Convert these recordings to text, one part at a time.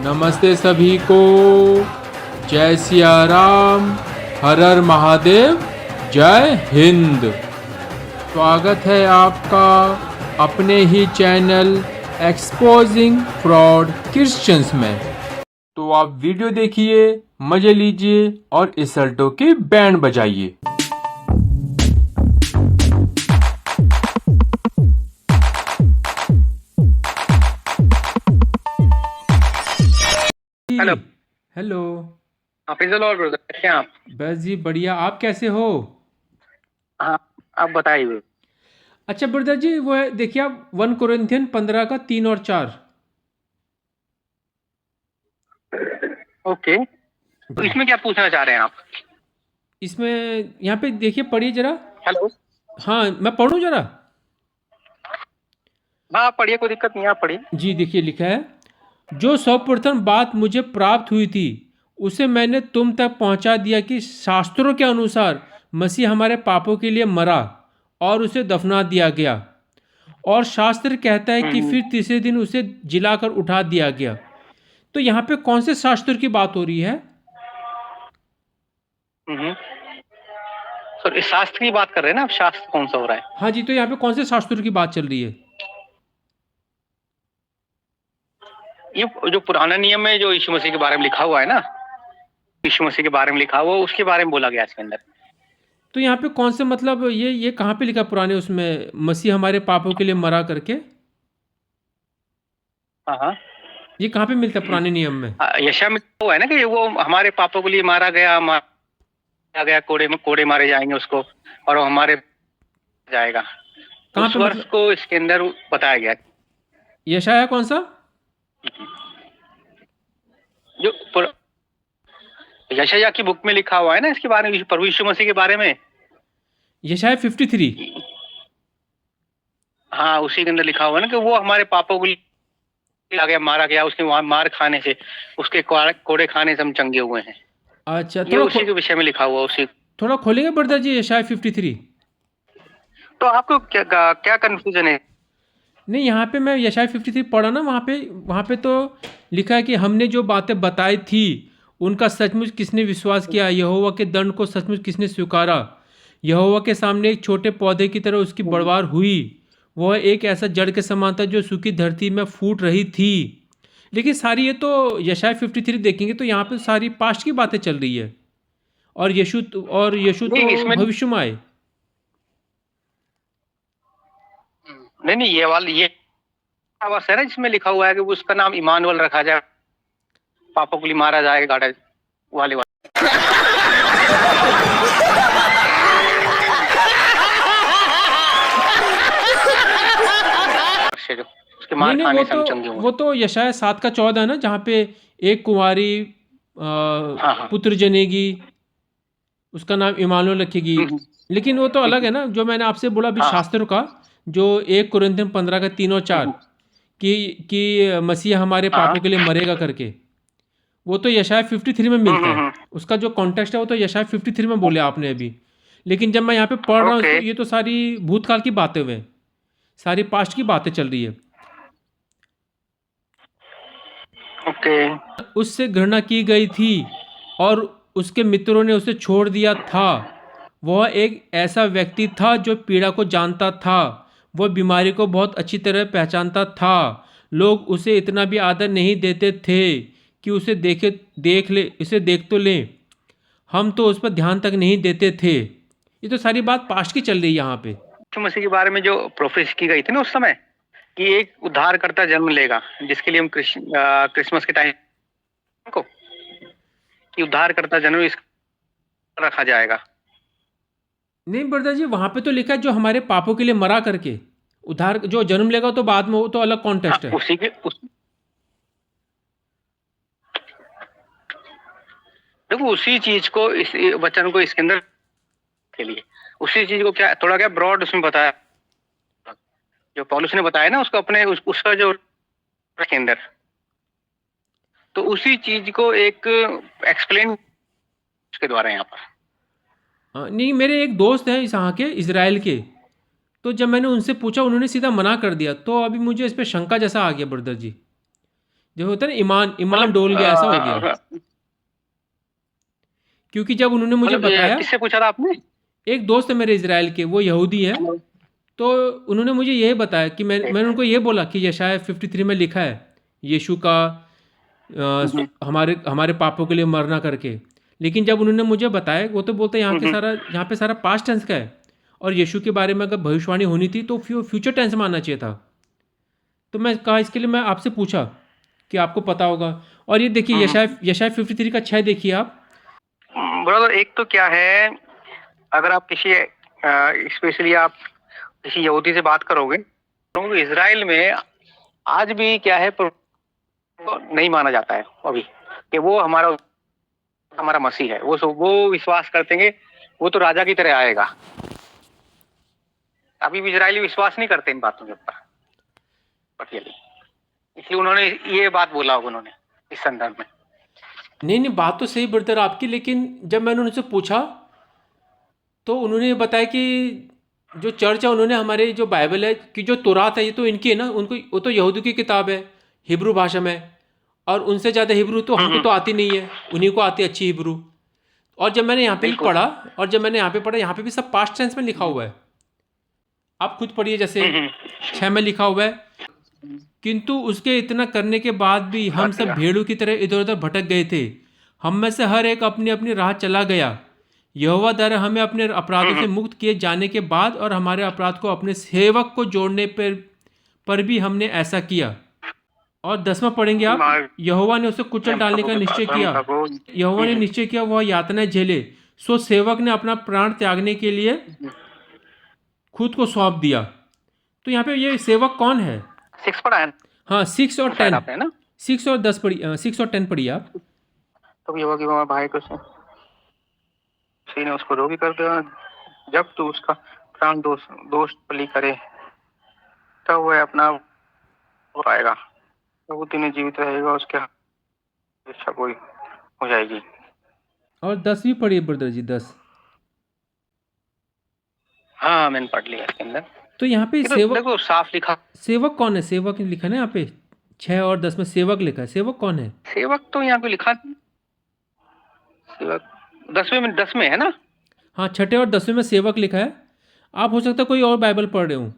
नमस्ते सभी को। जय सिया राम, हर हर महादेव, जय हिंद। स्वागत है आपका अपने ही चैनल एक्सपोजिंग फ्रॉड क्रिश्चियंस में। तो आप वीडियो देखिए, मजे लीजिए और इस अल्टो की बैंड बजाइए। Hello. Hello. Praise lord brother, कैसे हैं आप? बस जी बढ़िया, आप कैसे हो? हाँ, आप बताइए। अच्छा ब्रदर जी, वो है देखिए आप 1 कोरिन्थियन 15 का 3 और 4। ओके, तो इसमें क्या पूछना चाह रहे हैं आप? इसमें यहाँ पे देखिए, पढ़िए जरा। हेलो। हाँ, मैं पढ़ूँ जरा। हाँ, आप पढ़िए, कोई दिक्कत नहीं है, आप पढ़िए। जी देखिए, लिखा है, जो सर्वप्रथम बात मुझे प्राप्त हुई थी उसे मैंने तुम तक पहुंचा दिया कि शास्त्रों के अनुसार मसीह हमारे पापों के लिए मरा और उसे दफना दिया गया, और शास्त्र कहता है कि हम्म, फिर तीसरे दिन उसे जिलाकर उठा दिया गया। तो यहाँ पे कौन से शास्त्र की बात हो रही है? हम्म। सर, इस शास्त्र की बात कर रहे हैं ना आप? शास्त्र कौन सा हो रहा है? हाँ जी, तो यहाँ पे कौन से शास्त्र की बात चल रही है? ये जो पुराना नियम में जो यीशु मसीह के बारे में लिखा हुआ है ना, यीशु मसीह के बारे में लिखा हुआ, उसके बारे में बोला गया इसके अंदर। तो यहाँ पे कौन से, मतलब ये कहाँ पे लिखा पुराने उसमें, मसीह हमारे पापों के लिए मरा करके? हाँ हाँ। ये कहाँ पे मिलता है पुराने नियम में? यशायाह में लिखा हुआ है ना कि वो हमारे पापों के लिए मारा गया, कोड़े में कोड़े मारे जाएंगे उसको, और वो हमारे जाएगा। कहाँ उस पे, वर्ष मतलब को इसके अंदर बताया गया। यशाया कौन सा? जो यशायाह की बुक में लिखा हुआ है ना इसके बारे में, प्रभु यीशु मसीह के बारे में। यशाया 53। हाँ, उसी के अंदर लिखा हुआ है ना कि वो हमारे पापों को आ गया, मारा गया, उसके मार खाने से, उसके कोड़े खाने से हम चंगे हुए हैं। अच्छा, ये उसी के विषय में लिखा हुआ उसी। थोड़ा खोलेंगे ब्रदर जी यशाया 53? तो आपको क्या कंफ्यूजन है? नहीं, यहाँ पे मैं यशाया 53 पढ़ा ना, वहाँ पे तो लिखा है कि हमने जो बातें बताई थी उनका सचमुच किसने विश्वास किया, यहोवा के दंड को सचमुच किसने स्वीकारा। यहोवा के सामने एक छोटे पौधे की तरह उसकी बढ़वार हुई, वह एक ऐसा जड़ के समान था जो सूखी धरती में फूट रही थी। लेकिन सारी ये तो यशाया 53 देखेंगे तो यहाँ पे सारी पास्ट की बातें चल रही है, और यीशु नहीं, तो इसमें भविष्य में आए। नहीं, ये बस है ना, जिसमें लिखा हुआ है कि उसका नाम इमानुएल रखा जाए, पापों के लिए मारा जाएगा, गाड़ा वाले जो उसके मार नहीं, खाने से हम चंगे हुए। वो तो यशाया 7 का 14 है ना, जहाँ पे एक कुंवारी हाँ हाँ। पुत्र जनेगी, उसका नाम इमानुएल रखेगी। हम्म, लेकिन वो तो अलग है ना, जो मैंने आपसे बोला अभी हाँ। शास्त्र का, जो 1 कुरिन्थियन 15 का 3 और 4, कि मसीह हमारे हाँ। पापों के लिए मरेगा करके, वो तो यशाया 53 में मिलता है। उसका जो कॉन्टेक्स्ट है वो तो यशाया 53 में बोले आपने अभी। लेकिन जब मैं यहाँ पे पढ़ रहा हूँ ओके इसको, ये तो सारी भूतकाल की बातें हुए, सारी पास्ट की बातें चल रही है। ओके। उससे घृणा की गई थी और उसके मित्रों ने उसे छोड़ दिया था। वह एक ऐसा व्यक्ति था जो पीड़ा को जानता था, वह बीमारी को बहुत अच्छी तरह पहचानता था। लोग उसे इतना भी आदर नहीं देते थे कि उसे देख तो लें, हम तो उस पर ध्यान तक नहीं देते थे। ये तो सारी बात पास्ट की चल रही है यहाँ पे। यीशु मसीह के बारे में जो प्रोफेसी की गई थी ना उस समय, कि एक उद्धारकर्ता जन्म लेगा, जिसके लिए हम क्रिसमस के टाइम को, कि उद्धारकर्ता जन्म इस रखा जाएगा। नहीं ब्रदर जी, वहाँ पे तो लिखा है जो हमारे पापों के लिए मरा करके उद्धार जो जन्म लेगा, तो बाद में वो तो अलग हाँ, कॉन्टेक्स्ट है। देखो, उसी चीज को, इस वचन को इसके अंदर के लिए, उसी चीज को क्या ब्रॉड उसमें बताया, जो पौलुस ने बताया ना उसको अपने उसका जो के अंदर, तो उसी चीज को एक एक्सप्लेन उसके द्वारा यहाँ पर। नहीं, मेरे एक दोस्त हैं इस यहाँ के, इजराइल के, तो जब मैंने उनसे पूछा उन्होंने सीधा मना कर दिया। तो अभी मुझे इस पर शंका जैसा आ गया ब्रदर जी, जो होता है ना, ईमान ईमान मतलब डोल गया, ऐसा हो गया। क्योंकि जब उन्होंने मुझे मतलब बताया, किससे पूछा था आपने? एक दोस्त है मेरे इज़राइल के, वो यहूदी हैं, हेलो। तो उन्होंने मुझे यही बताया कि ठीक मैंने है। उनको ये बोला कि यशाया 53 में लिखा है यीशु का हम्म, हमारे हमारे पापों के लिए मरना करके। लेकिन जब उन्होंने मुझे बताया, वो तो बोलते हैं हम्म, यहाँ पे सारा पास्ट टेंस का है, और यीशु के बारे में अगर भविष्यवाणी होनी थी तो फ्यूचर टेंस में आना चाहिए था। तो मैं कहा, इसके लिए मैं आपसे पूछा कि आपको पता होगा। और ये देखिए, यशाया 53 का 6 देखिए आप। ब्रदर एक तो क्या है, अगर आप किसी स्पेशली आप किसी यहूदी से बात करोगे तो इसराइल में आज भी क्या है, नहीं माना जाता है अभी कि वो हमारा हमारा मसीह है। वो विश्वास करते हैं वो तो राजा की तरह आएगा। अभी भी इजरायली विश्वास नहीं करते इन बातों के ऊपर पटियाली। इसलिए उन्होंने ये बात बोला होगा उन्होंने इस संदर्भ में। नहीं नहीं, बात तो सही ब्रदर आपकी, लेकिन जब मैंने उनसे पूछा तो उन्होंने ये बताया कि जो चर्च है, उन्होंने हमारे जो बाइबल है कि जो तौरात है, ये तो इनकी है ना, उनको वो तो यहूदी की किताब है, हिब्रू भाषा में। और उनसे ज़्यादा हिब्रू तो हमको तो आती नहीं है, उन्हीं को आती है अच्छी हिब्रू। और जब मैंने यहाँ पे भी बिल्कुल। पढ़ा, और जब मैंने यहाँ पे पढ़ा, यहाँ पे भी सब पास्ट टेंस में लिखा हुआ है। आप खुद पढ़िए, जैसे 6 में लिखा हुआ है, किंतु उसके इतना करने के बाद भी हम सब भेड़ों की तरह इधर उधर भटक गए थे। हम में से हर एक अपनी अपनी राह चला गया। यहोवा द्वारा हमें अपने अपराधों से मुक्त किए जाने के बाद और हमारे अपराध को अपने सेवक को जोड़ने पर भी हमने ऐसा किया। और 10वां पढ़ेंगे आप, यहोवा ने उसे कुचल डालने का निश्चय किया। यहोवा ने निश्चय किया, वह यातनाएं झेले, सो सेवक ने अपना प्राण त्यागने के लिए खुद को सौंप दिया। तो यहाँ पे ये सेवक कौन है? 6 पढ़ा है हाँ, 6 और शायद 10, आपने ना। 6 और 10 पढ़िए, 6 और 10 पढ़िए आप। तब ये हुआ कि वहाँ भाई को उसी ने उसको रोगी कर दिया। जब तू उसका प्राण दोष दोष बलि करे तब वह अपना हो पाएगा। तब वो दिन जीवित रहेगा, उसके इच्छा पूरी हो जाएगी। और 10 भी पढ़िए ब्रदर जी, 10। हाँ मैंने पढ़ लिया इसके अंदर। तो यहाँ पे ये तो सेवक, देखो साफ लिखा। सेवक कौन है? सेवक लिखा है ना यहाँ पे, 6 और 10 में सेवक लिखा है। सेवक कौन है? सेवक तो यहाँ पे लिखा, सेवक 10वें में है ना। हाँ, 6 और 10 में सेवक लिखा है। आप हो सकता है कोई और बाइबल पढ़ रहे हूँ,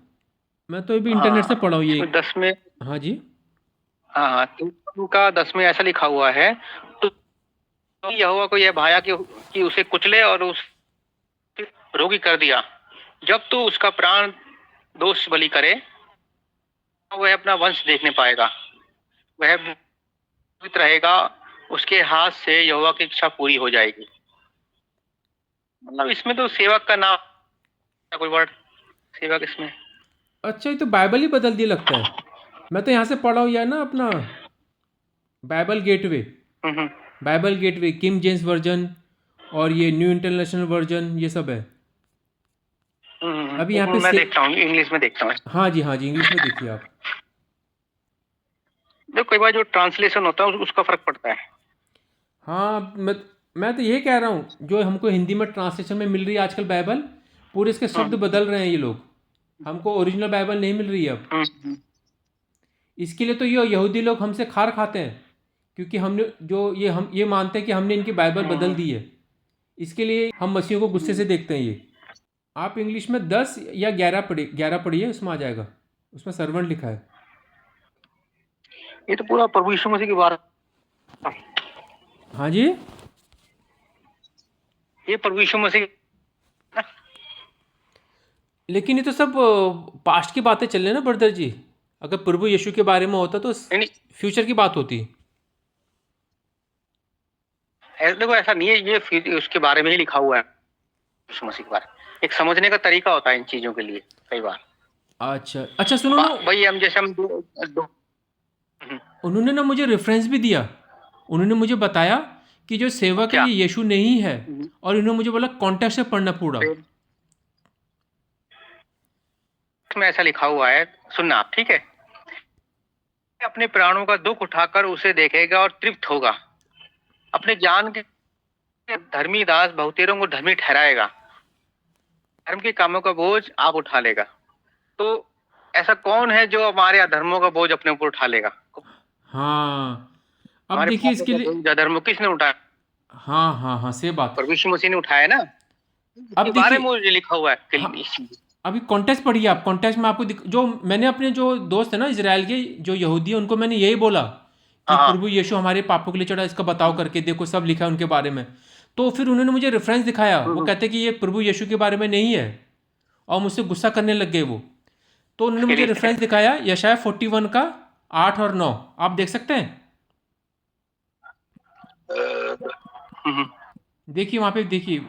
मैं तो ये भी इंटरनेट से हाँ पढ़ा हूँ ये। इसमें 10 में। हाँ जी। हाँ हाँ, उनका 10 में ऐसा लिखा हुआ है। तो यहोवा को यह भाया कि उसे कुचले और उस रोगी कर दिया। जब तो उसका प्राण दोष बलि करे वह अपना वंश देखने पाएगा, वह जीवित रहेगा, उसके हाथ से यहोवा की इच्छा पूरी हो जाएगी। मतलब इसमें तो सेवक का नाम कोई वर्ड सेवक इसमें। अच्छा, ये तो बाइबल ही बदल दिया लगता है। मैं तो यहाँ से पढ़ा हूँ यार ना, अपना Bible Gateway, hmm, Bible Gateway, king James version, और ये न्यू इंटरनेशनल वर्जन, ये सब है। अभी यहाँ पे मैं देखता हूँ इंग्लिश में देखता हूँ। हाँ जी, हाँ जी, इंग्लिश में देखिए आप। जो कई बार जो ट्रांसलेशन होता है उसका फर्क पड़ता है। हाँ, मैं तो ये कह रहा हूँ, जो हमको हिंदी में ट्रांसलेशन में मिल रही है आजकल बाइबल, पूरे इसके शब्द बदल रहे हैं ये लोग। हमको ओरिजिनल बाइबल नहीं मिल रही है अब। इसके लिए तो ये यहूदी लोग हमसे खार खाते हैं, क्योंकि हमने जो हम ये मानते हैं कि हमने इनकी बाइबल बदल दी है। इसके लिए हम मसीहों को गुस्से से देखते हैं ये। आप इंग्लिश में 10 या 11 पढ़िए, उसमें आ जाएगा, उसमें सर्वेंट लिखा है। ये तो पूरा प्रभु यीशु मसीह की बात। हाँ जी। ये प्रभु यीशु मसीह। लेकिन ये तो सब पास्ट की बातें चल रही है ना ब्रदर जी। अगर प्रभु यीशु के बारे में होता तो नहीं, फ्यूचर की बात होती। देखो ऐसा नहीं है, ये उसके बारे में ही लिखा हुआ है यीशु मसीह के बारे में। एक समझने का तरीका होता है इन चीजों के लिए कई बार। अच्छा अच्छा, सुनो ना, भाई हम जैसे हम दो उन्होंने ना मुझे रेफरेंस भी दिया। उन्होंने मुझे बताया कि जो सेवक है क्या ये यीशु नहीं है, और उन्होंने मुझे बोला कॉन्टेक्स्ट से पढ़ना पूरा। में ऐसा लिखा हुआ है, सुनना आप, ठीक है। अपने प्राणों का दुख उठाकर उसे देखेगा और तृप्त होगा। अपने ज्ञान के धर्मी दास बहुतेरों को धर्मी ठहराएगा। धर्म के कामों का बोझ आप उठा लेगा। तो ऐसा कौन है जो हमारे अधर्मों का बोझ अपने ऊपर उठा लेगा? हाँ, अब हमारे देखिए पापों इसके का लिए, बोझ अधर्म किसने उठाया? हाँ हाँ हाँ, सही बात। और यीशु मसीह ने उठाया ना, अब इसके बारे में देखिए, मुझे लिखा हुआ है हाँ, इस चीज। अभी कॉन्टेक्स्ट पढ़िए आप। कॉन्टेक्स्ट में आपको जो मैंने अपने जो दोस्त है ना इजराइल के, जो यहूदी है, उनको मैंने यही बोला कि हाँ हाँ। प्रभु यीशु हमारे पापों के लिए चढ़ा, इसका बताओ करके देखो, सब लिखा है उनके बारे में। तो फिर उन्होंने मुझे रेफरेंस दिखाया, वो हम्म, कहते कि ये प्रभु यीशु के बारे में नहीं है, और मुझसे गुस्सा करने लग गए वो। तो उन्होंने मुझे फिर रेफरेंस दिखाया यशाया 41 का 8 और 9, आप देख सकते हैं। हम्म, देखिए वहां पे, देखिए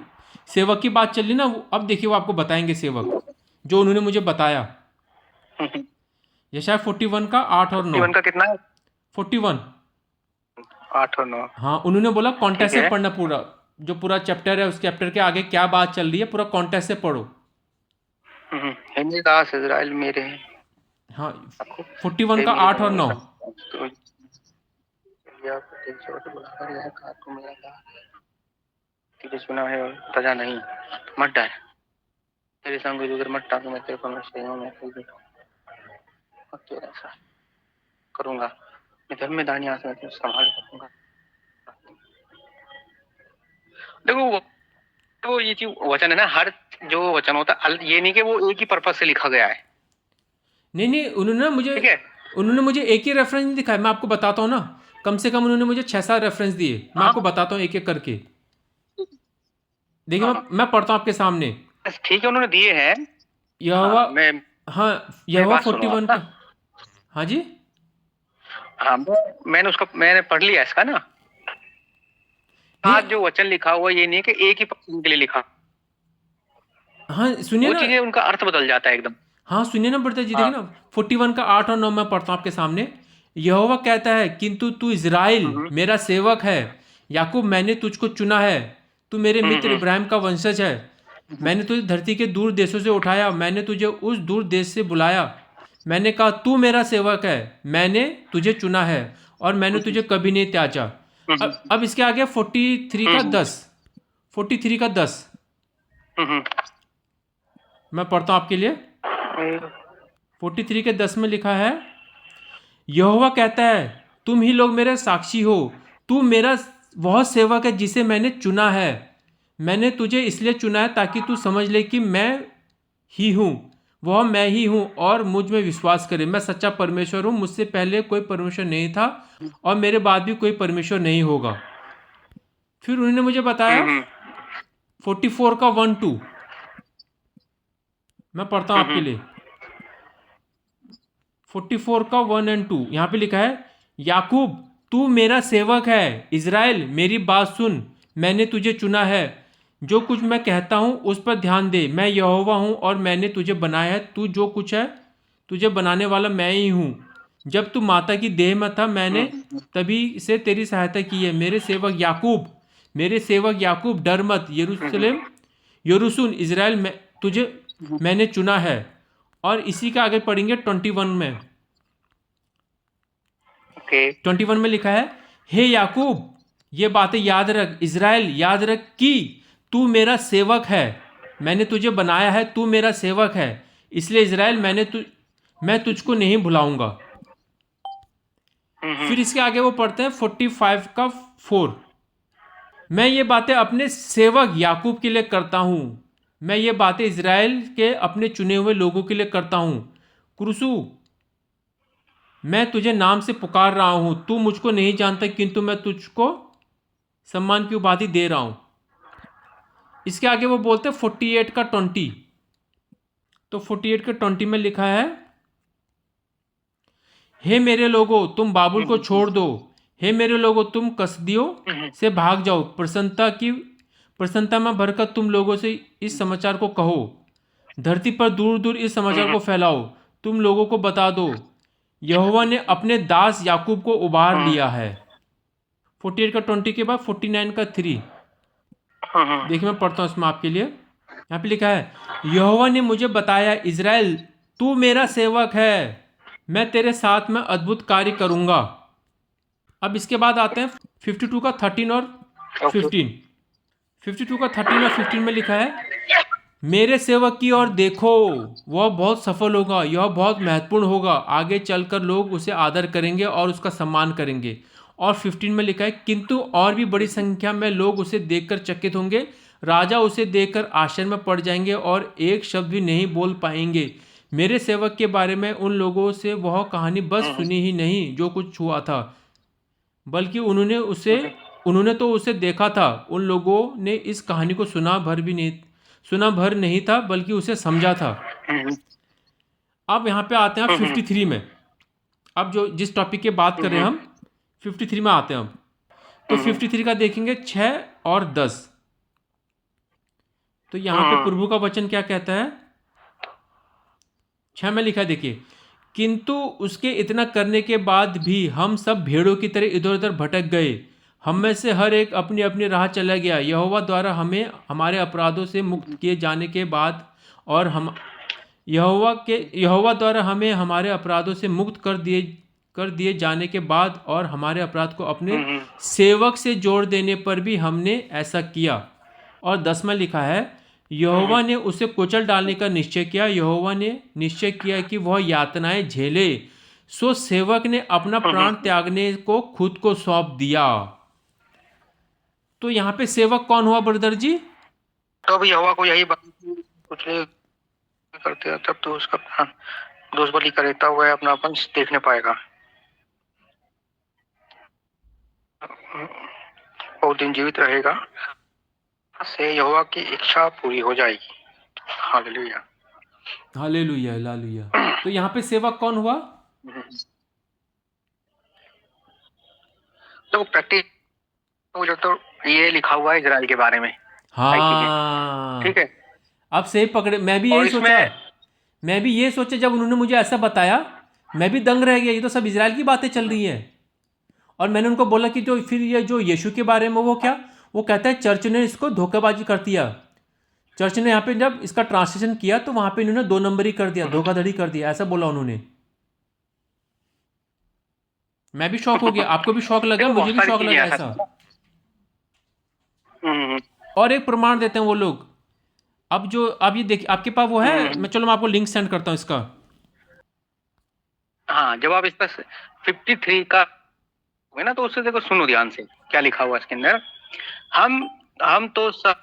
सेवक की बात चल रही ना, अब देखिए वो आपको बताएंगे सेवक जो उन्होंने मुझे बताया। हम्म। यशाया 41 का 8 और 9। जीवन का कितना है? 41। 8 और 9। हाँ, उन्होंने बोला ठीक कॉन्टेक्स्ट से है। पढ़ना पूरा, जो पूरा चैप्टर है उस चैप्टर के आगे क्या बात चल रही है, पूरा कॉन्टेक्स्ट से पढ़ो। हे मेरे दास इज़राइल मेरे हैं। हाँ, 41 हे का मेरे 8 और 9। तो या प्रत्येक छोटे बुलाकर यह कहा तू मेरा दास तेरे चुना है और तजा नहीं, मत डर। तेरे संग गुजर मत टाकू, मैं तेरे परमेश्वर हूँ, मैं तेरे बेटा और तेरा ऐसा करूंगा। मैं धर्म में दानी आंख में तुझे संभाल रखूंगा। देखो वो ये चीज वचन है ना, हर जो वचन होता है ये नहीं कि वो एक ही पर्पज से लिखा गया है। नहीं नहीं, ठीक है। उन्होंने मुझे एक ही रेफरेंस नहीं दिखाया, मैं आपको बताता हूँ ना। कम से कम उन्होंने मुझे 6-7 रेफरेंस दिए, मैं हाँ आपको बताता हूँ एक एक करके। देखिए हाँ मैं पढ़ता हूँ आपके सामने। बस ठीक है, उन्होंने दिए हैं। हाँ यहोवा, मैं हाँ, मेरी यहोवा बात सुनो आप 41 ना। का, हाँ जी। हाँ मैंने पढ़ लिया इसका ना। नहीं, आज जो वचन लिखा हुआ ये नहीं है कि एक ही पर्सन के लिए लिखा, हाँ सुनिए वो ना, चीजें उनका अर्थ बदल जाता है एकदम। हाँ सुनिए ना ब्रदर जी, देखिए हाँ। ना 41 का 8 और 9 मैं पढ़ता हूँ आपके सामने। यहोवा कहता है, किंतु तू इज़राइल हम्म मेरा सेवक है, याकूब मैंने तुझको चुना है, तू मेरे मित्र हम्म इब्राहिम का वंशज है। मैंने तुझे धरती के दूर देशों से उठाया, मैंने तुझे उस दूर देश से बुलाया। मैंने कहा तू मेरा सेवक है, मैंने तुझे चुना है, और मैंने तुझे कभी नहीं त्याजा। हम्म अब इसके आगे 43 का हम्म 10, 43 का 10 हम्म मैं पढ़ता हूँ आपके लिए। 43 के 10 में लिखा है, यहोवा कहता है, तुम ही लोग मेरे साक्षी हो, तू मेरा वह सेवक है जिसे मैंने चुना है। मैंने तुझे इसलिए चुना है ताकि तू समझ ले कि मैं ही हूँ, वह मैं ही हूँ, और मुझ में विश्वास करे। मैं सच्चा परमेश्वर हूँ, मुझसे पहले कोई परमेश्वर नहीं था, और मेरे बाद भी कोई परमेश्वर नहीं होगा। फिर उन्होंने मुझे बताया हम्म 44 का 1-2, मैं पढ़ता हूँ आपके हम्म लिए। 44 का 1 और 2 यहाँ पे लिखा है, याकूब तू मेरा सेवक है, इज़राइल मेरी बात सुन, मैंने तुझे चुना है। जो कुछ मैं कहता हूँ उस पर ध्यान दे, मैं यहोवा हूँ और मैंने तुझे बनाया है। तू जो कुछ है, तुझे बनाने वाला मैं ही हूँ। जब तू माता की देह में था, मैंने तभी से तेरी सहायता की है। मेरे सेवक याकूब डर मत, यरूशलेम यरूशुन इज़राइल तुझे मैंने चुना है। और इसी का आगे पढ़ेंगे 21 में। ओके 21 में लिखा है, हे याकूब ये बातें याद रख, इज़राइल याद रख कि तू मेरा सेवक है, मैंने तुझे बनाया है, तू मेरा सेवक है। इसलिए इज़राइल मैं तुझको नहीं भुलाऊंगा। फिर इसके आगे वो पढ़ते हैं 45 का 4, मैं ये बातें अपने सेवक याकूब के लिए करता हूँ, मैं ये बातें इज़राइल के अपने चुने हुए लोगों के लिए करता हूँ। क्रूसू, मैं तुझे नाम से पुकार रहा हूं, तू मुझको नहीं जानता, किंतु मैं तुझको सम्मान की उपाधि दे रहा हूं। इसके आगे वो बोलते हैं 48 का 20, तो 48 का 20 में लिखा है, हे मेरे लोगों तुम बाबुल को छोड़ दो, हे मेरे लोगों तुम कसदियों से भाग जाओ। प्रसन्नता में भरकर तुम लोगों से इस समाचार को कहो, धरती पर दूर दूर इस समाचार को फैलाओ। तुम लोगों को बता दो, यहोवा ने अपने दास याकूब को उबार लिया है। 48 का 20 के बाद 49 का 3, देखिए मैं पढ़ता हूँ इसमें आपके लिए। यहाँ पे लिखा है, यहोवा ने मुझे बताया, इज़राइल तू मेरा सेवक है, मैं तेरे साथ में अद्भुत कार्य करूँगा। अब इसके बाद आते हैं 52 का 13 और 15। 52 का 13 और 15 में लिखा है, मेरे सेवक की ओर देखो, वह बहुत सफल होगा, यह बहुत महत्वपूर्ण होगा, आगे चलकर लोग उसे आदर करेंगे और उसका सम्मान करेंगे। और 15 में लिखा है, किंतु और भी बड़ी संख्या में लोग उसे देखकर चकित होंगे, राजा उसे देखकर आश्चर्य में पड़ जाएंगे और एक शब्द भी नहीं बोल पाएंगे। मेरे सेवक के बारे में उन लोगों से वह कहानी बस सुनी ही नहीं जो कुछ हुआ था, बल्कि उन्होंने तो उसे देखा था। उन लोगों ने इस कहानी को सुना भर नहीं था, बल्कि उसे समझा था। अब यहाँ पे आते हैं 53 में। अब जो जिस टॉपिक की बात कर रहे हैं हम, 53 में आते हैं हम। तो 53 का देखेंगे 6 और 10। तो यहाँ पे प्रभु का वचन क्या कहता है? 6 में लिखा है, देखिए, किंतु उसके इतना करने के बाद भी हम सब भेड़ों की तरह इधर उधर भटक गए, हम में से हर एक अपनी अपनी राह चला गया। यहोवा द्वारा हमें हमारे अपराधों से मुक्त किए जाने के बाद और हम यहोवा द्वारा हमें हमारे अपराधों से मुक्त कर दिए जाने के बाद और हमारे अपराध को अपने सेवक से जोड़ देने पर भी हमने ऐसा किया। और 10 में लिखा है, यहोवा ने उसे कुचल डालने का निश्चय किया। यहोवा ने निश्चय किया कि वह यातनाएं झेले, सो सेवक ने अपना प्राण त्यागने को खुद को सौंप दिया। तो यहाँ पे सेवक कौन हुआ ब्रदर जी? तो अभी यहोवा को यही बात कुछ करते हैं, तब तो उसका प्राण दोष बलि करता हुआ अपना अपन देखने पाएगा, बहुत दिन जीवित रहेगा, से यहोवा की इच्छा पूरी हो जाएगी। Hallelujah, hallelujah, hallelujah. तो यहाँ पे सेवक कौन हुआ? तो प्रैक्टिस तो ये लिखा हुआ है इजराइल के बारे में। हाँ, ठीक है, अब सही पकड़े। मैं भी ये सोचा जब उन्होंने मुझे ऐसा बताया, मैं भी दंग रह गया, ये तो सब इजराइल की बातें चल रही है। और मैंने उनको बोला कि जो फिर ये जो यीशु के बारे में वो कहता है चर्च ने इसको धोखेबाजी कर दिया। चर्च ने यहाँ पे जब इसका ट्रांसलेशन किया तो वहां पे इन्होंने 2 नंबरी कर दिया, धोखाधड़ी कर दिया, ऐसा बोला उन्होंने। मैं भी शौक हो गया, आपको भी शौक लगा, मुझे भी शौक लगा ऐसा। और एक प्रमाण देते हैं वो लोग। अब ये देखिए, आपके पास वो है, चलो मैं आपको लिंक सेंड करता हूँ इसका। हाँ, जब आप इसका 53 का है ना, तो उससे देखो, सुनो ध्यान से क्या लिखा हुआ इसके अंदर। हम तो सब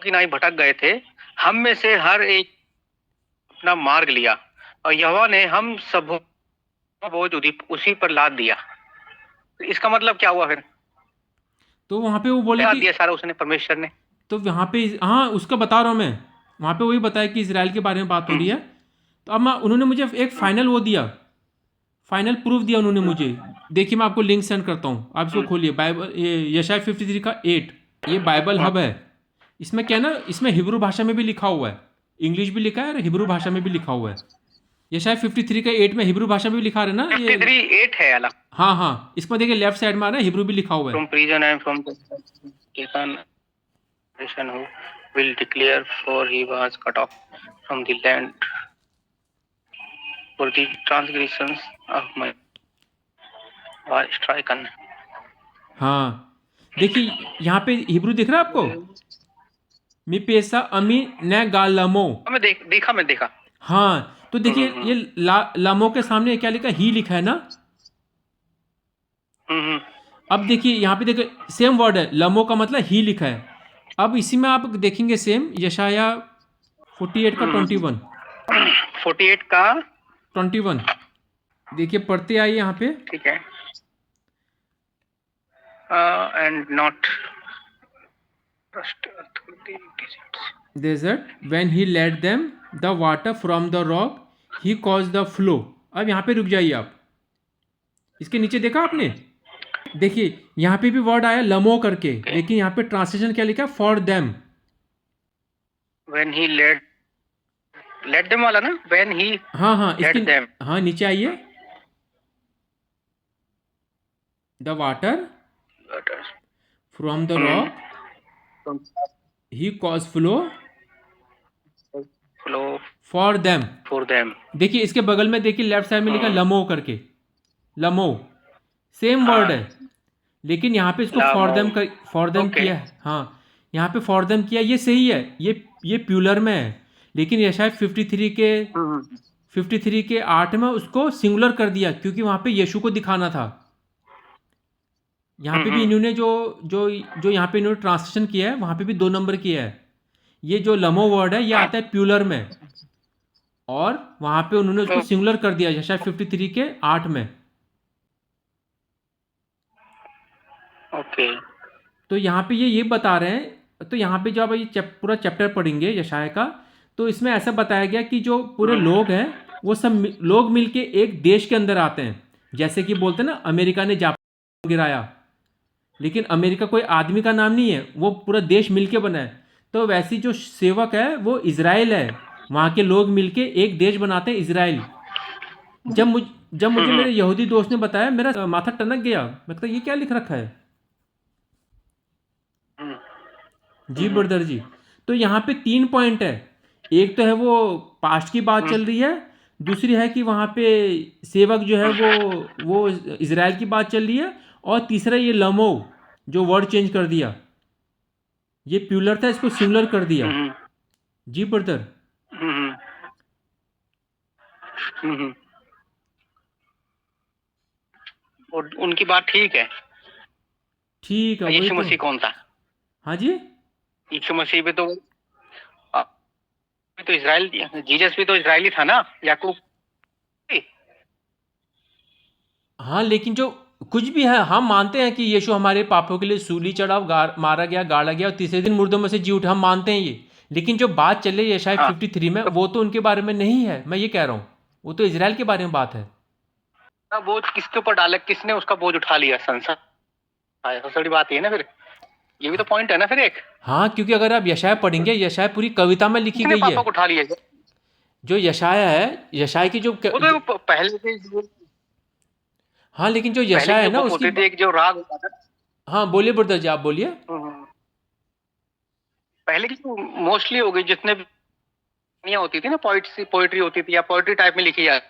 की नाई भटक गए थे, हम में से हर एक अपना मार्ग लिया और यहोवा ने हम सब बोझ उसी पर लाद दिया। तो इसका मतलब क्या हुआ फिर? तो वहां पे वो बोले कि दिया सारा उसने, परमेश्वर ने। तो वहां पे, हाँ, उसका बता रहा हूं मैं। वहां पे वही बताया कि इजराइल के बारे में बात हो रही है। तो अब उन्होंने मुझे एक फाइनल वो दिया, फाइनल प्रूफ दिया उन्होंने मुझे। देखिए, मैं आपको लिंक सेंड करता हूँ, आप इसको खोलिए। बाइबल, ये यशाया 53 का 8, ये बाइबल हब है। इसमें क्या है ना, इसमें हिब्रू भाषा में भी लिखा हुआ है, इंग्लिश भी लिखा है और हिब्रू भाषा में भी लिखा हुआ है। यशाया 53 का 8 में हिब्रू भाषा में भी लिखा है ना, ये 53:8 है अलग। हाँ हाँ, इसमें देखिए लेफ्ट साइड में आ रहा है, हिब्रू भी लिखा हुआ है। From prison and from who will declare, for he was cut off from the land for the transgressions of my was stricken. हाँ, देखिए यहाँ पे हिब्रू दिख रहा है आपको, मी पेसा अमी न गालमो। मैं देखा। हाँ, तो देखिए ये लामो के सामने क्या लिखा, ही लिखा है ना। अब देखिए यहाँ पे देखिए सेम वर्ड है, लमो का मतलब ही लिखा है। अब इसी में आप देखेंगे सेम यशाया 48 का 21, 48 का 21, देखिए पढ़ते आइए यहाँ पे। ठीक है, and not desert when he led them the water from the rock he caused the flow। अब यहाँ पे रुक जाइए आप, इसके नीचे देखा आपने, देखिए यहाँ पे भी वर्ड आया लमो करके, लेकिन यहाँ पे ट्रांसलेशन क्या लिखा, for them. when he led them वाला ना, when he हाँ हाँ इसके them। हाँ नीचे आइए, the water from the rock he caused flow for them। देखिए इसके बगल में देखिए लेफ्ट साइड में लिखा लमो करके, लमो सेम वर्ड है, लेकिन यहाँ पे इसको फॉर देम किया है। हाँ, यहाँ पे फॉर देम किया, ये सही है, ये ये प्यूलर में है, लेकिन यशाया 53 के हम्म, 53 के 8 में उसको सिंगुलर कर दिया, क्योंकि वहाँ पे यीशु को दिखाना था। यहाँ पे भी इन्होंने जो जो जो यहाँ पे इन्होंने ट्रांसलेशन किया है, वहाँ पे भी 2 नंबर किया है। ये जो लमो वर्ड है ये आता है प्यूलर में, और वहाँ पे उन्होंने उसको तो सिंगुलर कर दिया यशाया 53 के 8 में। ओके। तो यहाँ पे ये बता रहे हैं, तो यहाँ पे जब ये पूरा चैप्टर पढ़ेंगे यशाया का, तो इसमें ऐसा बताया गया कि जो पूरे लोग हैं वो सब लोग मिलके एक देश के अंदर आते हैं। जैसे कि बोलते हैं ना, अमेरिका ने जापान गिराया, लेकिन अमेरिका कोई आदमी का नाम नहीं है, वो पूरा देश मिलके बना है। तो वैसी जो सेवक है वो इज़राइल है, वहाँ के लोग मिलके एक देश बनाते हैं इज़राइल। जब मुझे मेरे यहूदी दोस्त ने बताया, मेरा माथा टनक गया। मैं कहता ये क्या लिख रखा है। जी ब्रदर जी। तो यहाँ पे 3 पॉइंट है। एक तो है वो पास्ट की बात चल रही है, दूसरी है कि वहाँ पे सेवक जो है वो इज़राइल की बात चल रही है, और तीसरा ये लमो जो वर्ड चेंज कर दिया, ये प्यूलर था इसको सिंगुलर कर दिया। जी ब्रदर। और उनकी बात ठीक है। ठीक है, वही यीशु तो। मसीह कौन था? हाँ जी। यीशु मसीह भी तो इजराइल, जीसस भी तो इजरायली था ना, याकूब। हाँ, लेकिन जो कुछ भी है, हम मानते हैं कि यीशु हमारे पापों के लिए सूली चढ़ा, मारा गया, गाड़ा गया और तीसरे दिन मुर्दों में से जी उठा, हम मानते हैं ये। लेकिन जो बात चल रही है यशाया 53 में, वो तो उनके बारे में नहीं है। मैं ये कह रहा हूँ, वो तो इजराइल के बारे में बात है। बोझ किसके ऊपर डाला, किसने उसका बोझ उठा लिया? संसार। सबसे बड़ी बात ये है ना, फिर ये भी तो पॉइंट है ना फिर एक। हाँ, क्योंकि अगर आप यशाया पढ़ेंगे, यशाया पूरी कविता में लिखी किसने गई पापा है। को उठा लिया? जो यशाया है, यशाया की जो वो तो पहले से, हाँ, लेकिन जो पहले यशाया की है जो ना बुक उसकी। होती थी, एक जो राग होता था। हाँ बोलिए ब्रदर जी, आप बोलिए। पहले की जो मोस्टली हो गई, जितने भी कहानियां होती थी ना, पोइट्री होती थी, या पोइट्री टाइप में लिखी जाती,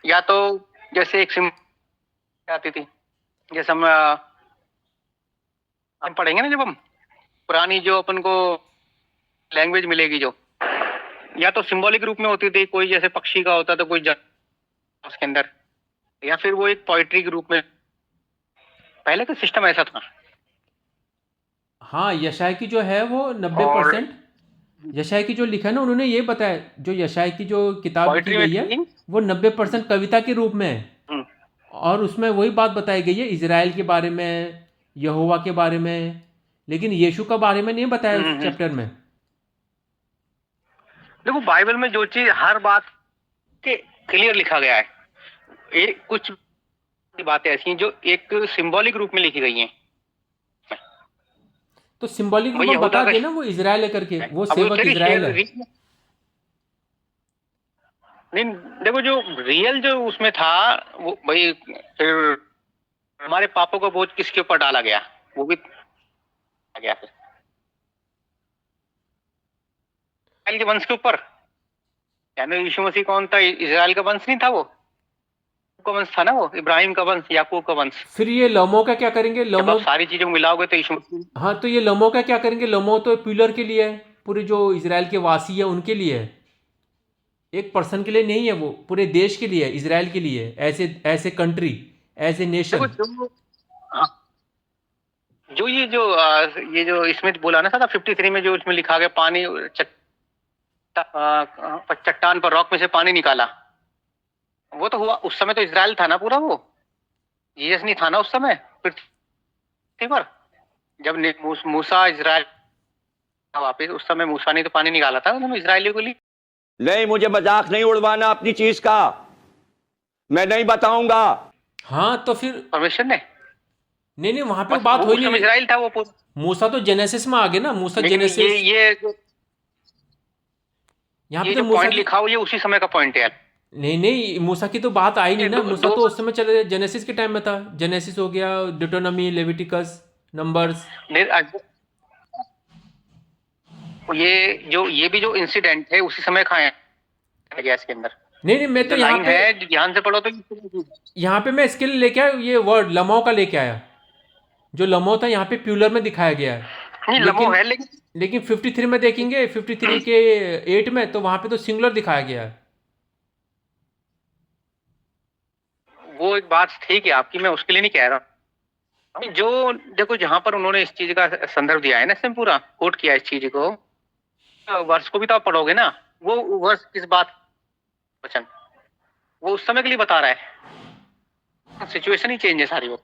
या तो जैसे एक सिम आती थी, जैसे हम पढ़ेंगे ना जब हम पुरानी जो अपन को लैंग्वेज मिलेगी, जो या तो सिंबॉलिक रूप में होती थी, कोई जैसे पक्षी का होता था, कोई उसके अंदर, या फिर वो एक पोइट्री के रूप में। पहले का सिस्टम ऐसा था। हाँ, यशाया की जो है वो 90%, यशाया की जो लिखा है ना, उन्होंने ये बताया, जो यशाया की जो किताब लिखी पोइट्री में गई है थी। वो 90% कविता के रूप में है, और उसमें वही बात बताई गई है इजराइल के बारे में, यहोवा के बारे में, लेकिन यीशु के बारे में नहीं बताया उस चैप्टर में। देखो, बाइबल में जो चीज हर बात के क्लियर लिखा गया है, एक कुछ बातें ऐसी हैं जो एक सिंबॉलिक रूप में लिखी गई हैं। तो सिंबॉलिक रूप भाई में यहूदा बता का दिया ना, वो इजराइल है करके, वो अब सेवक तेरी इजराइल है। नहीं, देखो जो रियल जो उसमें था, वो भाई फिर हमारे पापों का बोझ किसके ऊपर डाला गया, वो भी आ गया फिर इस्राइल के वंश के ऊपर। यानी यीशु मसीह कौन था? इजराइल का वंश नहीं था, वो का वंश था ना, वो इब्राहिम का वंश, याकूब का वंश। फिर ये लमो का क्या करेंगे? जब लमो, आप सारी चीजों को मिलाओगे तो यीशु मसीह। हाँ, तो ये लमो का क्या करेंगे? लमो तो प्यूलर के लिए है, पूरे जो इजराइल के वासी है उनके लिए है, एक पर्सन के लिए नहीं है, वो पूरे देश के लिए है, इजराइल के लिए, ऐसे कंट्री, एज ए नेशन। जो ये जो इसमें बोला ना था 53 में, जो इसमें लिखा गया, पानी चट्टान पर, रॉक में से पानी निकाला, वो तो हुआ उस समय तो इजराइल था ना पूरा, वो जीसस नहीं था ना उस समय पृथ्वी पर। जब मूसा इजराइल वापिस, उस समय मूसा ने तो पानी निकाला था, उन्होंने इजरायलियों के लिए। नहीं, मुझे मजाक नहीं उड़वाना अपनी चीज का, मैं नहीं बताऊंगा। हाँ, तो फिर परमेश्वर ने नहीं, वहां पे बात हुई नहीं। इजराइल था वो। मूसा तो जेनेसिस में आ गए ना, मूसा जेनेसिस। यहाँ पे ये तो जो मूसा पॉइंट लिखा हुआ, ये उसी समय का पॉइंट है यार। नहीं, मूसा की तो बात आई नहीं ना। मूसा तो उस समय चले, जेनेसिस के टाइम में था। जेनेसिस हो गया, डिटोनॉमी, लेविटिकस, नंबर्स। ये भी जो इंसिडेंट है उसी समय खाया गया इसके अंदर। नहीं, मैं तो यहाँ पे है, ध्यान से पढ़ो तो यहाँ पे मैं इसके लिए लेके आया, ये वर्ड लमो का लेके आया। जो लमो था यहाँ पे प्यूलर में दिखाया गया है। नहीं लमो लेकिन है, लेकिन लेकिन 53 में देखेंगे, 53 के 8 में तो वहां पे तो सिंगुलर दिखाया गया है। वो एक बात ठीक है आपकी, मैं उसके लिए नहीं कह रहा हूँ। जो देखो जहां पर उन्होंने इस चीज का संदर्भ दिया है ना, इसमें पूरा कोट किया है इस चीज को, वर्ष को भी तो आप पढ़ोगे ना, वो वर्ष किस बात वचन, वो उस समय के लिए बता रहा है। सिचुएशन ही चेंज है सारी, वो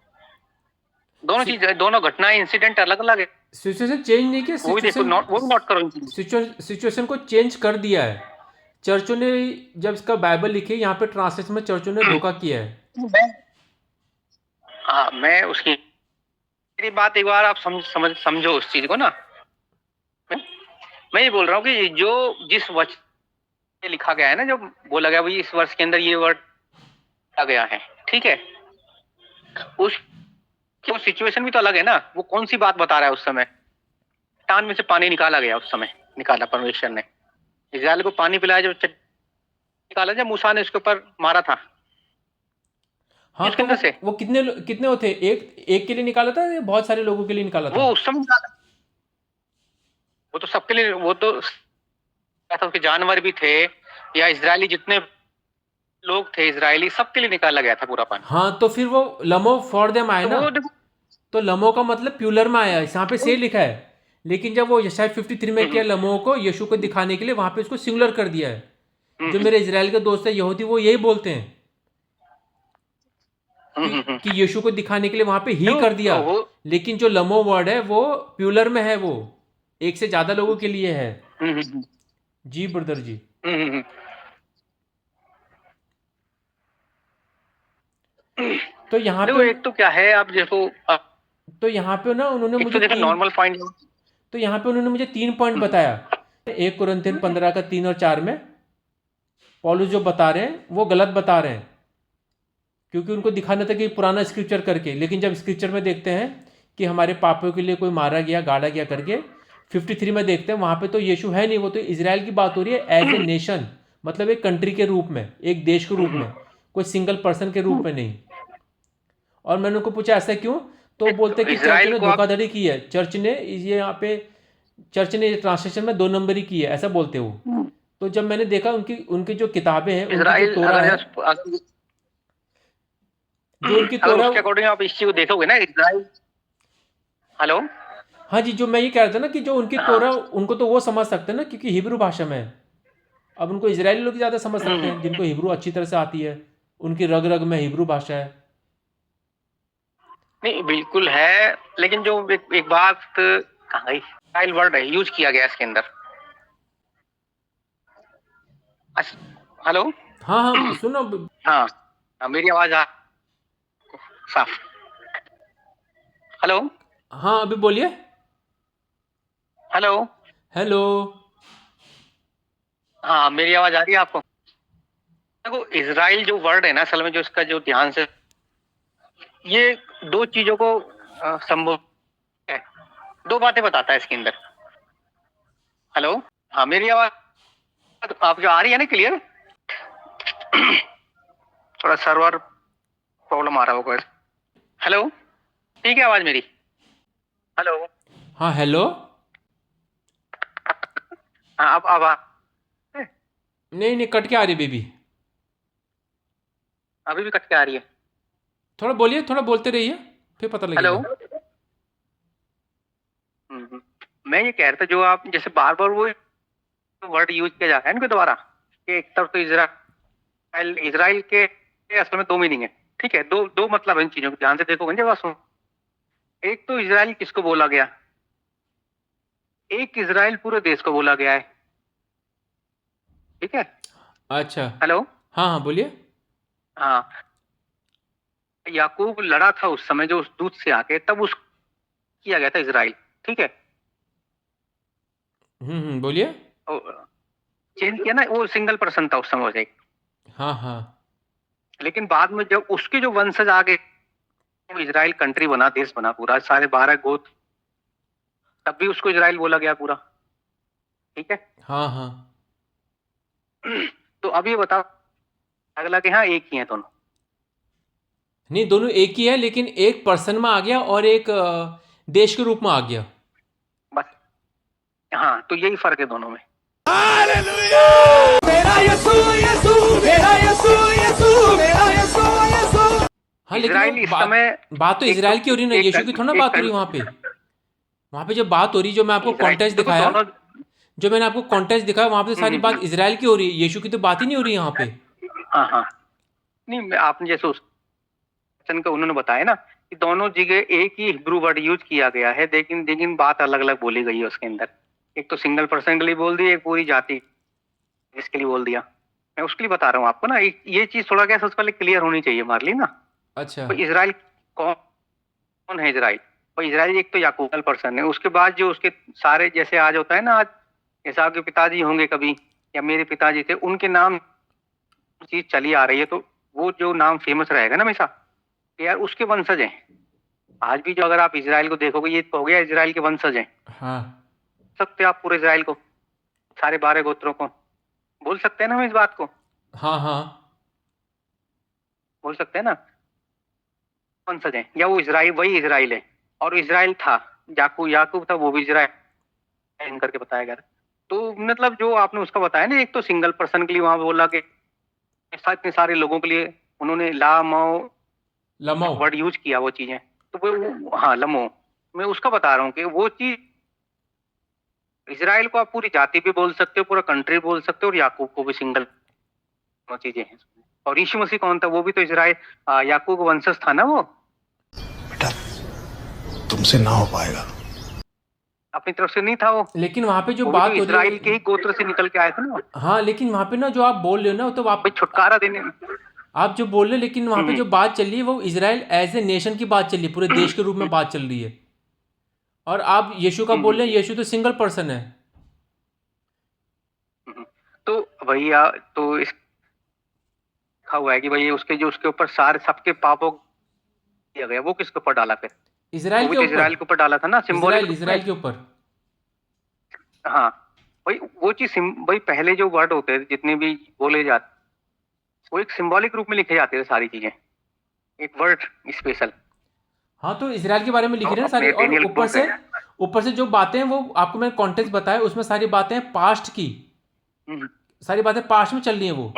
दोनों चीज, दोनों घटनाएं, इंसिडेंट अलग अलग है। सिचुएशन चेंज नहीं किया, वो भी देखो, नोट वो भी नोट करो इन चीजों सिचुएशन को चेंज कर दिया है। चर्चों ने जब इसका बाइबल लिखी, यहाँ पे ट्रांसलेशन में चर्चों ने धोखा किया है। को। हाँ, मैं उसकी, मेरी बात एक बार आप समझो उस चीज को ना। मैं ये बोल रहा हूँ कि जो जिस वचन में लिखा गया है ना, जो बोला गया भाई इस वर्ष के अंदर ये वर्ड आ गया है, ठीक है, उस वो सिचुएशन भी तो अलग है ना। वो कौन सी बात बता रहा है उस समय? टान में से पानी निकाला गया, उस समय निकाला परमेश्वर ने, इस्राएल को पानी पिलाया जब निकाला, जब मूसा ने उसके ऊपर मारा था। हाँ, इसके तो अंदर से वो कितने कितने वो थे? एक के लिए निकाला था या बहुत सारे लोगों के लिए निकाला वो था? उस समय निकाला, वो तो सबके लिए, वो तो उसके जानवर भी थे या इजरायली जितने लोग थे, इजरायली सबके लिए निकाला गया था पूरा पानी। हाँ, तो फिर वो लमो फॉर देम आए तो ना, वो देखो, तो लमो का मतलब प्यूलर में आया, यहाँ पे से लिखा है। लेकिन जब वो यशाया 53 में किया, लमो को यीशु को दिखाने के लिए वहां पे उसको सिंगुलर कर दिया है। जो मेरे इजराइल के दोस्त है यहूदी, वो यही बोलते हैं कि यीशु को दिखाने के लिए वहां पे ही कर दिया। लेकिन जो लमो वर्ड है वो प्यूलर में है, वो एक से ज्यादा लोगों के लिए है। जी ब्रदर जी। तो यहाँ देखो पे एक तो क्या है, आप देखो, तो यहाँ पे ना उन्होंने एक मुझे तो देखो नॉर्मल पॉइंट, तो यहाँ पे उन्होंने मुझे 3 पॉइंट बताया। 1 कुरिन्थियन 15 का 3 और 4 में पौलुस जो बता रहे हैं वो गलत बता रहे हैं, क्योंकि उनको दिखाना था कि पुराना स्क्रिप्चर करके। लेकिन जब स्क्रिप्चर में देखते हैं कि हमारे पापों के लिए कोई मारा गया, गाड़ा गया करके, 53 में देखते हैं वहाँ पे तो यीशु है नहीं। वो तो इजराइल की बात हो रही है एज ए नेशन, मतलब एक कंट्री के रूप में, एक देश के रूप में, कोई सिंगल पर्सन के रूप में नहीं। और मैंने उनको पूछा ऐसा क्यों, तो बोलते कि चर्च ने धोखाधड़ी की है। चर्च ने ये यहाँ पे चर्च ने ट्रांसलेशन में 2 नंबर ही की है, ऐसा बोलते हो। तो जब मैंने देखा उनकी उनकी जो किताबें हैं, उनकी जो तोरा है, जो उनकी तोरा, उसके अकॉर्डिंग आप इस चीज को देखोगे ना, इजराइल, हेलो, हाँ जी, जो मैं ये कह रहा था ना कि जो उनकी तोरा, उनको तो वो समझ सकते हैं ना, क्योंकि हिब्रू भाषा में है। अब उनको इजरायली लोग ज़्यादा समझ सकते हैं, जिनको हिब्रू अच्छी तरह से आती है, उनकी रग रग में हिब्रू भाषा है। नहीं बिल्कुल है, लेकिन जो एक बात कहाँ गई, इजराइल वर्ड है यूज किया गया इसके अंदर। हेलो, हाँ हाँ, सुनो। हाँ, मेरी आवाज आ साफ? हेलो, हाँ, अभी बोलिए। Hello, hello. हाँ, मेरी आवाज आ रही है आपको? देखो इजराइल जो वर्ड है ना, असल में जो इसका जो ध्यान से, ये 2 चीजों को संभव है, 2 बातें बताता है इसके अंदर। हेलो, हाँ, मेरी आवाज आप जो आ रही है ना क्लियर? थोड़ा सर्वर प्रॉब्लम आ रहा होगा। हेलो, ठीक है आवाज मेरी? हेलो, हाँ, हेलो। हाँ, अब नहीं नहीं, कट के आ रही बेबी, अभी भी कट के आ रही है? थोड़ा बोलिए, थोड़ा बोलते रहिए, फिर पता लगेगा। हेलो, मैं ये कह रहा था, जो आप जैसे बार बार वो वर्ड यूज किया जा रहा है इनके द्वारा, कि एक तरफ तो इजराइल के असल में 2 मीनिंग है, ठीक है, दो मतलब है इन चीजों को, ध्यान से देखोगे जब सुनो। एक तो इजराइल किसको बोला गया, एक इजराइल पूरे देश को बोला गया है, ठीक है? अच्छा। हेलो, हाँ हाँ, बोलिए। हाँ, याकूब लड़ा था उस समय जो उस दूत से आके, तब उस किया गया था इजराइल, ठीक है? बोलिए। चेंज किया ना, वो सिंगल पर्सन था उस समय से। हाँ हाँ। लेकिन बाद में जब उसके जो वंशज आ गए, वो इजराइल कंट्री बना, देश बना पूरा, सारे 12 गोत्र, तब भी उसको इजराइल बोला गया पूरा, ठीक है? हाँ हाँ। तो अब ये बताओ, अगला के हाँ एक ही है दोनों? नहीं, दोनों एक ही है, लेकिन एक पर्सन में आ गया और एक देश के रूप में आ गया। बस हाँ, तो यही फर्क है दोनों में। हाँ लेकिन इजराइल वो इस समय बात तो एक इसराइल की हो रही है ना, एक यीशु की थोड़ा ना बात हो रही है वहाँ पे जो बात हो रही है, जो मैं आपको कॉन्टेक्स्ट देखो दिखाया, दोनों। जो मैंने आपको कॉन्टेक्स्ट दिखाया वहाँ पे तो सारी बात इसराइल की हो रही है, यीशु की तो बात ही नहीं हो रही है यहाँ पे। हाँ हाँ, नहीं आपने जैसे उस वचन का उन्होंने बताया ना कि दोनों जगह एक ही हिब्रू वर्ड यूज किया गया है, लेकिन लेकिन बात अलग अलग बोली गई है उसके अंदर। एक तो सिंगल पर्सन के लिए बोल दी, एक पूरी जाति इसके लिए बोल दिया। मैं उसके लिए बता रहा हूँ आपको ना, ये चीज थोड़ा क्या सबसे पहले क्लियर होनी चाहिए हमारे लिए ना। अच्छा तो इसराइल कौन कौन है इसराइल? और इसराइल एक तो याकूब पर्सन है, उसके बाद जो उसके सारे जैसे आज होता है ना, आज जैसे आपके पिताजी होंगे कभी या मेरे पिताजी थे, उनके नाम चीज चली आ रही है, तो वो जो नाम फेमस रहेगा ना हमेशा, यार उसके वंशज हैं। आज भी जो अगर आप इसराइल को देखोगे, ये हो गया इसराइल के वंशज हैं। हाँ सकते हो आप पूरे इसराइल को, सारे 12 गोत्रों को बोल सकते हैं ना हम इस बात को? हाँ हाँ बोल सकते हैं ना, वंशज हैं, या वो इसराइल वही इसराइल है। और इसराइल था, याकूब याकूब था, वो भी इसराइल करके बताया गया। तो मतलब जो आपने उसका बताया ना, एक तो सिंगल पर्सन के लिए वहां बोला कि इतने सारे लोगों के लिए उन्होंने ला मो लमो वर्ड यूज किया, वो चीजें तो वो हाँ लमो, मैं उसका बता रहा हूँ कि वो चीज इसराइल को आप पूरी जाति भी बोल सकते हो, पूरा कंट्री बोल सकते हो, और याकूब को भी सिंगल चीजें हैं। और यीशु मसीह कौन था? वो भी तो इसराइल याकूब वंशज था ना, वो बेटा तुमसे ना हो पाएगा। अपनी तरफ से नहीं था वो लेकिन वहाँ पे जो वो भी बात तो हो इसराइल रही के ही गोत्र से निकल के आए थे ना हाँ लेकिन वहाँ पे ना जो आप बोल रहे हो ना, तो भाई, छुटकारा देने। आप जो बोल रहे हो, लेकिन वहाँ पे जो बात चल रही है वो इसराइल एज ए नेशन की बात चल रही है, पूरे देश के रूप में बात चल रही है। और आप यीशु का बोल रहे हैं, यीशु तो सिंगल पर्सन है। तो भैया तो इस लिखा हुआ है कि भाई उसके जो उसके ऊपर सारे सबके पापों किया गया, वो किसके ऊपर डाला फिर? इसराइल वो भी के तो इसराइल ऊपर, के ऊपर डाला था ना, सिंबॉलिक। इसराइल के ऊपर। हाँ भाई, वो चीज भाई पहले जो वर्ड होते थे जितने भी बोले जाते, वो एक सिंबॉलिक रूप में लिखे जाते थे सारी चीजें, एक वर्ड स्पेशल। हाँ तो इसराइल के बारे में लिख रहे हैं सारे, अपने और डेनियल ऊपर से जो बातें हैं वो आपको मैंने कॉन्टेक्स्ट बताया, उसमें सारी बातें पास्ट की, सारी बातें पास्ट में चल रही हैं वो।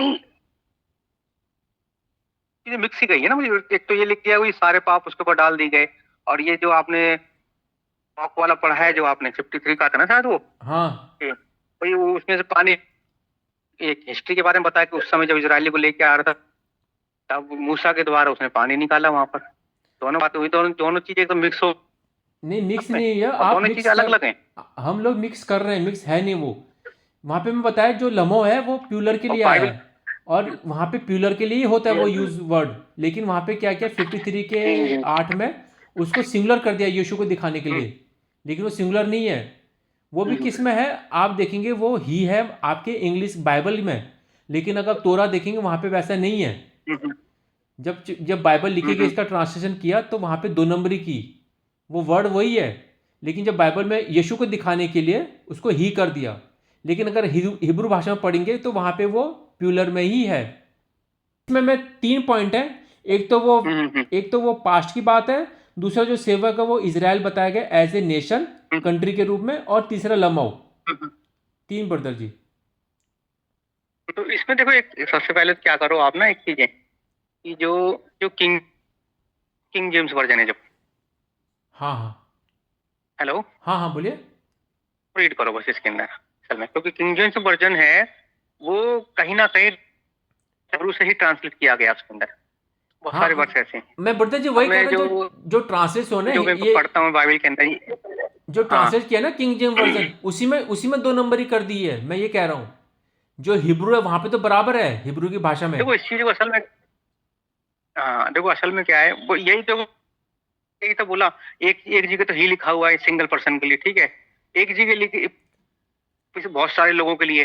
चीजें मिक्स ही गई है ना मुझे। एक तो ये लिख दिया हुई सारे पाप उसके ऊपर डाल दी गए, और ये जो आपने वॉक वाला पढ़ा है, जो आपने 53 का था ना शायद, वो हाँ भाई वो उसमें से पानी, एक हिस्ट्री के बारे में बताया कि उस समय जब इजरायली को लेके आ रहा था, तब मूसा के द्वारा उसने पानी निकाला वहां पर। दोनों बातें हुई, दोनों दोनों चीजें एकदम मिक्स हो। नहीं मिक्स नहीं है, और आप दोनों मिक्स चीजें अलग अलग हैं। हम लोग मिक्स कर रहे हैं, मिक्स है नहीं वो। वहाँ पे मैं बताया जो लमो है वो प्यूलर के और लिए आया बाइबल है, और वहाँ पे प्यूलर के लिए ही होता है वो यूज वर्ड, लेकिन वहाँ पे क्या क्या 53 के 8 में उसको सिंगुलर कर दिया यीशु को दिखाने के लिए, लेकिन वो सिंगुलर नहीं है। वो भी किस में है आप देखेंगे, वो ही है आपके इंग्लिश बाइबल में, लेकिन अगर तोरा देखेंगे वहाँ पे वैसा नहीं है। जब जब बाइबल लिखी गई, इसका ट्रांसलेशन किया, तो वहाँ पे 2 नंबरी की वो वर्ड वही है, लेकिन जब बाइबल में यीशु को दिखाने के लिए उसको ही कर दिया। लेकिन अगर हिब्रू भाषा में पढ़ेंगे तो वहाँ पे वो प्यूलर में ही है। इसमें मैं 3 पॉइंट है, एक तो वो पास्ट की बात है, दूसरा जो सेवक है वो इजराइल बताया गया एज ए नेशन कंट्री के रूप में, और तीसरा लमाओ। 3 ब्रदर जी। तो इसमें देखो, एक सबसे पहले क्या करो आप ना, एक चीज है कि जो जो किंग जेम्स वर्जन है, जब हाँ हाँ हेलो हाँ हाँ बोलिए। रीड करो बस इसके अंदर असल में, क्योंकि किंग जेम्स वर्जन है वो कहीं ना कहीं हिब्रू से ही ट्रांसलेट किया गया उसके अंदर, बहुत हाँ सारे वर्ड्स ऐसे हैं। मैं ब्रदर जी वही कह रहा हूँ, जो ट्रांसलेशन जो है मैं ये पढ़ता हूँ बाइबल के अंदर ही, जो ट्रांसलेट किया ना किंग जेम्स वर्जन, उसी में 2 नंबर ही कर दी है। मैं ये कह रहा हूँ जो हिब्रू है वहां पे तो बराबर है हिब्रू की भाषा में। देखो इस चीज को असल में, हाँ देखो असल में क्या है, वो यही तो बोला, एक एक जगह तो ही लिखा हुआ है सिंगल पर्सन के लिए, ठीक है, एक जगह लिखी बहुत सारे लोगों के लिए।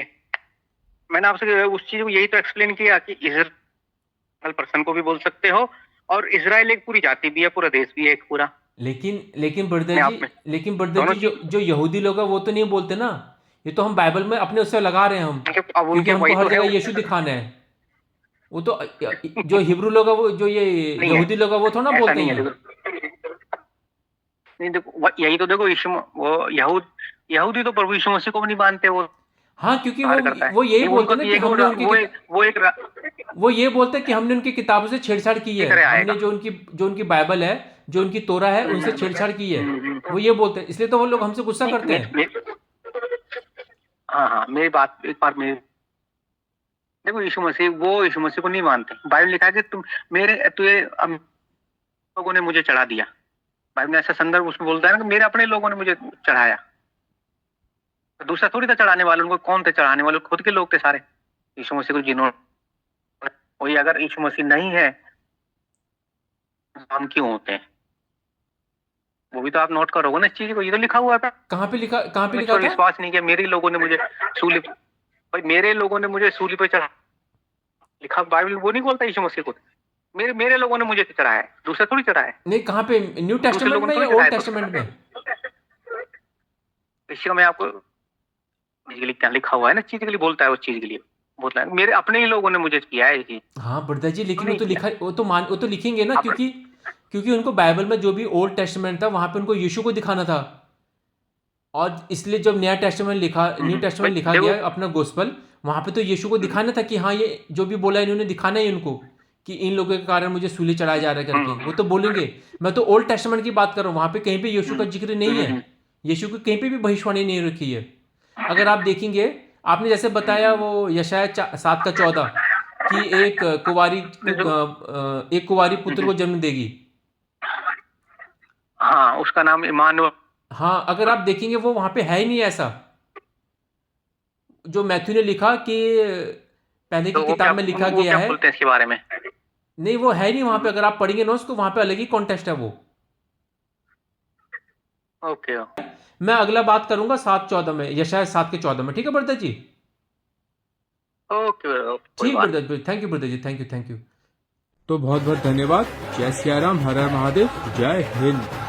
मैंने आपसे उस चीज को यही तो एक्सप्लेन किया कि इजराइल पर्सन को भी बोल सकते हो, और इजराइल एक पूरी जाति भी है, पूरा देश भी है एक पूरा। लेकिन ब्रदर जी जो यहूदी लोग हैं वो तो नहीं बोलते ना, ये तो हम बाइबल में अपने उससे लगा रहे हैं हम, अब क्योंकि उनके हमको वही हर तो है। जगह यीशु दिखाना है। वो तो जो हिब्रू लोग है, वो जो ये यहूदी लोग है वो थोड़ा ना बोलते हैं। नहीं देखो, यही तो देखो, यीशु वो यहूदी तो प्रभु यीशु मसीह को भी नहीं मानते, वो हाँ, क्योंकि कार्य करता है। वो यही बोलते हैं ना ये कि हमने उनकी वो एक ये बोलते हैं कि हमने उनकी किताबों से छेड़छाड़ की है, तरह आएगा। हमने जो उनकी बाइबल है, जो उनकी तोरा है, उनसे छेड़छाड़ की है, वो ये बोलते हैं, इसलिए तो वो लोग हमसे गुस्सा करते हैं। हाँ हाँ, मेरी बात एक बार मेरी देखो, यीशु मसीह को नहीं मानते। बाइबल लिखा है कि तुझे लोगों ने मुझे चढ़ा दिया। बाइबल में ऐसा संदर्भ उसमें बोलता है ना कि मेरे अपने लोगों ने मुझे चढ़ाया। तो दूसरा थोड़ी था चढ़ाने वाले, उनको कौन थे चढ़ाने वाले? खुद के लोग थे सारे। यीशु मसीह को जिन्होंने, वही अगर यीशु मसीह नहीं है हम क्यों होते हैं? वो भी तो आप नोट करोगे ना इस चीज को। ये तो लिखा हुआ था। कहाँ पे लिखा था? विश्वास नहीं किया, मेरे लोगों ने मुझे सूली पे चढ़ा। लिखा बाइबल वो नहीं बोलता यीशु मसीह को मेरे लोगों ने मुझे चढ़ाया है, दूसरा थोड़ी चढ़ाया है। नहीं, कहाँ पे? न्यू टेस्टामेंट में या ओल्ड टेस्टामेंट में? इसी का मैं आपको लिखा हुआ है ना, चीज के लिए बोलता है, उस चीज के लिए बोलता है मेरे अपने ही लोगों ने मुझे किया है ये चीज। हाँ ब्रदर जी, लेकिन वो तो लिखा, वो तो लिखेंगे ना, क्योंकि उनको बाइबल में जो भी ओल्ड टेस्टामेंट था वहां पे उनको यीशु को दिखाना था, और इसलिए जब न्यू टेस्टामेंट लिखा गया अपना गोस्पल, वहां पे तो यीशु को दिखाना था कि हाँ, ये जो भी बोला इन्होंने दिखाना है उनको कि इन लोगों के कारण मुझे सूली चढ़ाया जा रहा है करके। वो तो बोलेंगे। मैं तो ओल्ड टेस्टामेंट की बात कर रहा हूँ, वहां पे कहीं पे यीशु का जिक्र नहीं है, यीशु की कहीं पे भी भविष्यवाणी नहीं रखी है। अगर आप देखेंगे, आपने जैसे बताया वो यशाया 7:14 कि एक कुंवारी पुत्र को जन्म देगी। हाँ, उसका नाम इमानुएल। हाँ, अगर आप देखेंगे वो वहां पे है ही नहीं ऐसा जो मैथ्यू ने लिखा कि पहले की किताब में लिखा गया है। बोलते हैं इसके बारे में? नहीं, वो है नहीं वहां पे। अगर आप पढ़ेंगे ना उसको, वहां पे अलग ही कॉन्टेक्स्ट है वो। ओके, मैं अगला बात करूंगा 7:14 में, यशाया 7:14 में। ठीक है ब्रदर जी? ओके, ठीक brother, thank you brother ji, thank you. तो बहुत बहुत धन्यवाद। जय सिया राम, हर हर महादेव, जय हिंद।